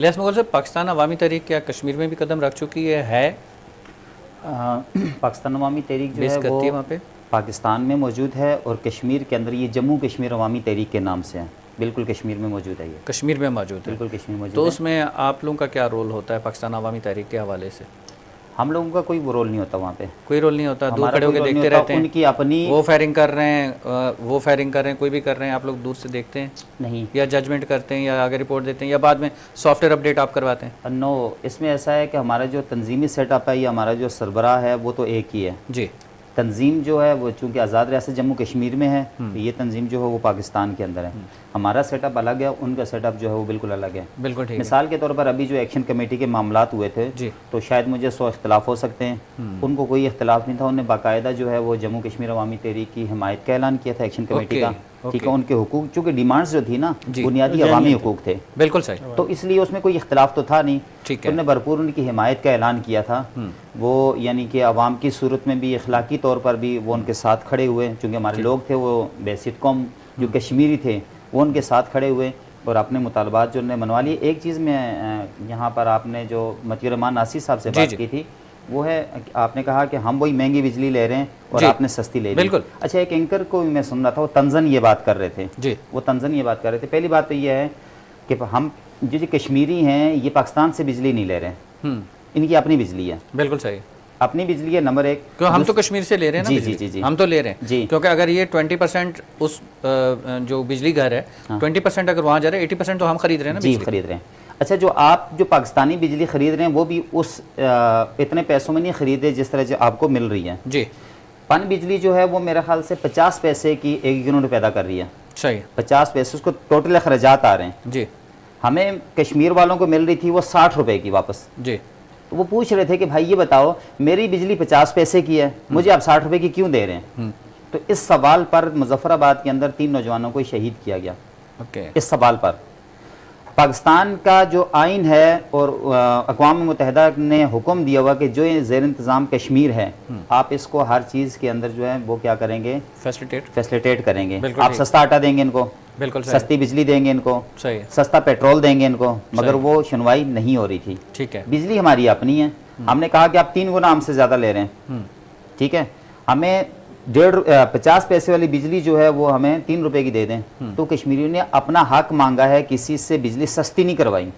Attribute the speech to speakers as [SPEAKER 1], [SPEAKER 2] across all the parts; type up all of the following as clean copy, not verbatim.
[SPEAKER 1] इलियास मुग़ल साहब, पाकिस्तान अवामी तहरीक क्या कश्मीर में भी कदम रख चुकी है?
[SPEAKER 2] पाकिस्तान अवामी तहरीक जो है वो
[SPEAKER 1] वहाँ पे
[SPEAKER 2] पाकिस्तान में मौजूद है और कश्मीर के अंदर ये जम्मू कश्मीर अवामी तहरीक के नाम से है। बिल्कुल कश्मीर में मौजूद है, ये
[SPEAKER 1] कश्मीर में मौजूद है।
[SPEAKER 2] बिल्कुल कश्मीर में मौजूद
[SPEAKER 1] तो
[SPEAKER 2] है।
[SPEAKER 1] उसमें आप लोगों का क्या रोल होता है पाकिस्तान अवामी तहरीक के हवाले से?
[SPEAKER 2] हम लोगों का कोई वो रोल नहीं होता वहाँ पे,
[SPEAKER 1] कोई रोल नहीं होता, दूर
[SPEAKER 2] हमारा
[SPEAKER 1] खड़े
[SPEAKER 2] कोई
[SPEAKER 1] होकर
[SPEAKER 2] रोल नहीं
[SPEAKER 1] देखते
[SPEAKER 2] होता।
[SPEAKER 1] रहते हैं,
[SPEAKER 2] उनकी अपनी
[SPEAKER 1] वो फायरिंग कर रहे हैं, वो फायरिंग कर रहे हैं, कोई भी कर रहे हैं, आप लोग दूर से देखते हैं
[SPEAKER 2] नहीं,
[SPEAKER 1] या जजमेंट करते हैं या आगे रिपोर्ट देते हैं या बाद में सॉफ्टवेयर अपडेट आप करवाते हैं?
[SPEAKER 2] नो, इसमें ऐसा है कि हमारा जो तंजीमी सेटअप है या हमारा जो सरबराह है वो तो एक ही है
[SPEAKER 1] जी।
[SPEAKER 2] तंजीम जो है वो चूँकि आज़ाद रियासत जम्मू कश्मीर में है, तो ये तंजीम जो है वो पाकिस्तान के अंदर है। हमारा सेटअप अलग है, उनका सेटअप जो है वो बिल्कुल अलग है।
[SPEAKER 1] बिल्कुल ठीक है।
[SPEAKER 2] मिसाल के तौर पर अभी जो एक्शन कमेटी के मामलात हुए थे
[SPEAKER 1] जी।
[SPEAKER 2] तो शायद मुझे 100 इख्तलाफ हो सकते हैं, उनको कोई इख्तलाफ नहीं था। उन्होंने बाकायदा जो है वो जम्मू कश्मीर अवामी तहरीक की हिमायत का ऐलान किया था एक्शन कमेटी का, ठीक है। उनके हुकूक चूँकि डिमांड्स जो थी ना बुनियादी अवामी हुकूक थे,
[SPEAKER 1] बिल्कुल सही,
[SPEAKER 2] तो इसलिए उसमें कोई इख्तलाफ तो था नहीं।
[SPEAKER 1] ठीक है।
[SPEAKER 2] उन्होंने भरपूर उनकी हिमायत का ऐलान किया था, वो यानी कि अवाम की सूरत में भी अखलाकी तौर पर भी वो उनके साथ खड़े हुए, चूँकि हमारे लोग थे वो बेसित कौम जो कश्मीरी थे वो उनके साथ खड़े हुए और अपने मुतालबात जो उन्होंने मनवा लिए। एक चीज़ में यहाँ पर आपने जो मतीउर रहमान नासिर साहब से बात की थी वो है, आपने कहा कि हम वही महंगी बिजली ले रहे हैं और आपने सस्ती ले ली।
[SPEAKER 1] बिल्कुल।
[SPEAKER 2] अच्छा, एक एंकर को भी मैं सुन रहा था, वो तंजन ये बात कर रहे थे
[SPEAKER 1] जी,
[SPEAKER 2] वो तंजन ये बात कर रहे थे। पहली बात तो ये है कि हम जो कश्मीरी हैं ये पाकिस्तान से बिजली नहीं ले रहे हैं, इनकी अपनी बिजली है।
[SPEAKER 1] बिल्कुल सही,
[SPEAKER 2] अपनी बिजली है नंबर एक।
[SPEAKER 1] क्यों हम तो कश्मीर से ले रहे हैं ना
[SPEAKER 2] जी,
[SPEAKER 1] बिजली?
[SPEAKER 2] जी, जी,
[SPEAKER 1] हम तो ले रहे हैं
[SPEAKER 2] जी।
[SPEAKER 1] क्योंकि अगर ये 20% उस जो बिजली घर है 20% अगर वहाँ जा रहा है, 80% तो हम खरीद रहे हैं ना
[SPEAKER 2] जी,
[SPEAKER 1] बिजली?
[SPEAKER 2] खरीद रहे हैं। अच्छा, जो आप जो पाकिस्तानी बिजली खरीद रहे हैं वो भी उस इतने पैसों में नहीं खरीदे जिस तरह जो आपको मिल रही है
[SPEAKER 1] जी।
[SPEAKER 2] पन बिजली जो है वो मेरे ख्याल से 50 पैसे की 1 यूनिट पैदा कर रही है।
[SPEAKER 1] सही,
[SPEAKER 2] 50 पैसे उसको टोटल अखराजात आ रहे हैं
[SPEAKER 1] जी।
[SPEAKER 2] हमें कश्मीर वालों को मिल रही थी वो 60 रुपए की वापस।
[SPEAKER 1] जी।
[SPEAKER 2] तो वो पूछ रहे थे कि भाई ये बताओ मेरी बिजली 50 पैसे की है, मुझे आप 60 रुपए की क्यों दे रहे हैं? तो इस सवाल पर मुजफ्फराबाद के अंदर 3 नौजवानों को शहीद किया गया।
[SPEAKER 1] ओके।
[SPEAKER 2] इस सवाल पर पाकिस्तान का जो आइन है और अक़वाम मुत्तहिदा ने हुक्म दिया हुआ कि जो ये ज़ेर इंतज़ाम कश्मीर है आप इसको हर चीज़ के अंदर जो है वो क्या करेंगे, फैसिलिटेट करेंगे। आप सस्ता आटा देंगे इनको,
[SPEAKER 1] बिल्कुल
[SPEAKER 2] सस्ती बिजली देंगे इनको,
[SPEAKER 1] सही,
[SPEAKER 2] सस्ता पेट्रोल देंगे इनको, मगर वो सुनवाई नहीं हो रही थी।
[SPEAKER 1] ठीक है।
[SPEAKER 2] बिजली हमारी अपनी है, हमने कहा कि आप 3 गुना हमसे ज़्यादा ले रहे हैं, ठीक है, हमें 50 पैसे वाली बिजली जो है वो हमें 3 रुपए की दे दें। तो कश्मीरियों ने अपना हक मांगा है, किसी से बिजली सस्ती नहीं करवाई,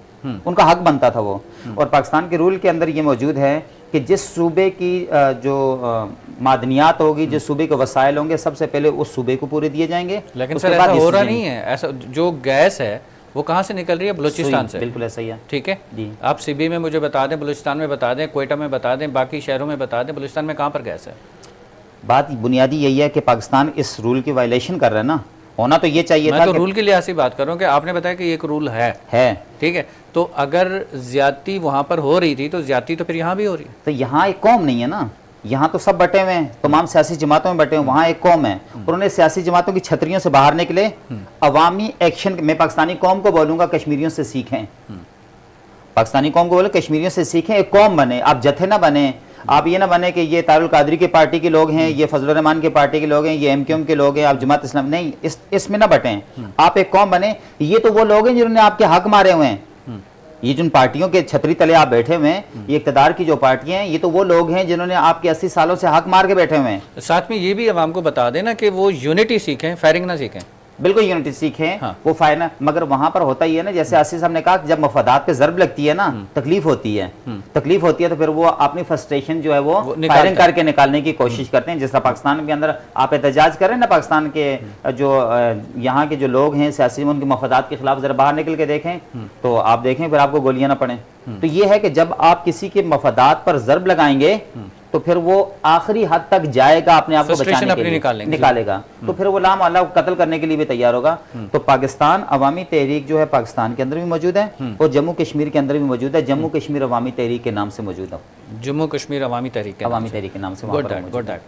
[SPEAKER 2] उनका हक बनता था वो। और पाकिस्तान के रूल के अंदर ये मौजूद है कि जिस सूबे की जो मादनियात होगी, जिस सूबे के वसाइल होंगे, सबसे पहले उस सूबे को पूरे दिए जाएंगे।
[SPEAKER 1] लेकिन सर ऐसा हो रहा नहीं है, ऐसा जो गैस है वो कहाँ से निकल रही है? बलूचिस्तान से।
[SPEAKER 2] बिल्कुल ऐसा ही है,
[SPEAKER 1] ठीक है
[SPEAKER 2] जी।
[SPEAKER 1] आप सीबी में मुझे बता दें, बलूचिस्तान में बता दें, कोयटा में बता दें, बाकी शहरों में बता दें, बलूचिस्तान में कहाँ पर गैस है?
[SPEAKER 2] बात बुनियादी यही है कि पाकिस्तान इस रूल की वायलेशन कर रहा है ना, होना तो ये चाहिए था।
[SPEAKER 1] मैं तो रूल के लिहाज से बात कर रहा हूँ कि आपने बताया कि एक रूल है, ठीक है, तो अगर ज्यादती वहाँ पर हो रही थी तो ज्यादती तो फिर यहाँ भी हो रही है।
[SPEAKER 2] तो यहाँ एक कौम नहीं है ना, यहाँ तो सब बटे हुए हैं, तमाम सियासी जमातों में बटे हुए, वहाँ एक कौम है और उन्हें सियासी जमातों की छतरियों से बाहर निकले, अवामी एक्शन। मैं पाकिस्तानी कौम को बोलूँगा कश्मीरियों से सीखें, पाकिस्तानी कौम को बोले कश्मीरियों से सीखें, एक कौम बने, आप जत्थे ना बने। आप ये ना बने कि ये तारुल कादरी के पार्टी के लोग हैं, ये फजल रहमान के पार्टी के लोग हैं, ये MQM के लोग हैं, आप जमात इस्लाम नहीं, इसमें ना बटें, आप एक कौम बने। ये तो वो लोग हैं जिन्होंने आपके हक मारे हुए हैं, ये जिन पार्टियों के छतरी तले आप बैठे हुए हैं, ये इक़्तिदार की जो पार्टियां हैं, ये तो वो लोग हैं जिन्होंने आपके 80 सालों से हक मार के बैठे हुए हैं।
[SPEAKER 1] साथ में ये भी अवाम को बता देना कि वो यूनिटी सीखें, फायरिंग ना सीखें।
[SPEAKER 2] बिल्कुल यूनिटी सीखें,
[SPEAKER 1] हाँ।
[SPEAKER 2] वो फायना, मगर वहां पर होता ही है ना, जैसे आसिफ साहब ने कहा कि जब मफादात पे ज़र्ब लगती है ना, तकलीफ होती है, तो फिर वो अपनी फ्रस्ट्रेशन जो है वो फायरिंग करके निकालने की कोशिश करते हैं। जिस तरह पाकिस्तान के अंदर आप एहतजाज करें ना, पाकिस्तान के जो यहाँ के जो लोग हैं सियासी, उनके मफादात के खिलाफ जरा बाहर निकल के देखें तो आप देखें फिर आपको गोलियां ना पड़े। तो ये है कि जब आप किसी के मफादात पर ज़र्ब लगाएंगे तो फिर वो आखिरी हद तक जाएगा, अपने आप को बचाने के लिए निकालेगा, तो फिर वो लाम अल्लाह को कत्ल करने के लिए भी तैयार होगा। तो पाकिस्तान अवामी तहरीक जो है पाकिस्तान के अंदर भी मौजूद है और जम्मू कश्मीर के अंदर भी मौजूद है, जम्मू कश्मीर अवामी तहरीक के नाम से मौजूद है,
[SPEAKER 1] जम्मू कश्मीर अवामी तहरीक
[SPEAKER 2] के नाम से।
[SPEAKER 1] Good that.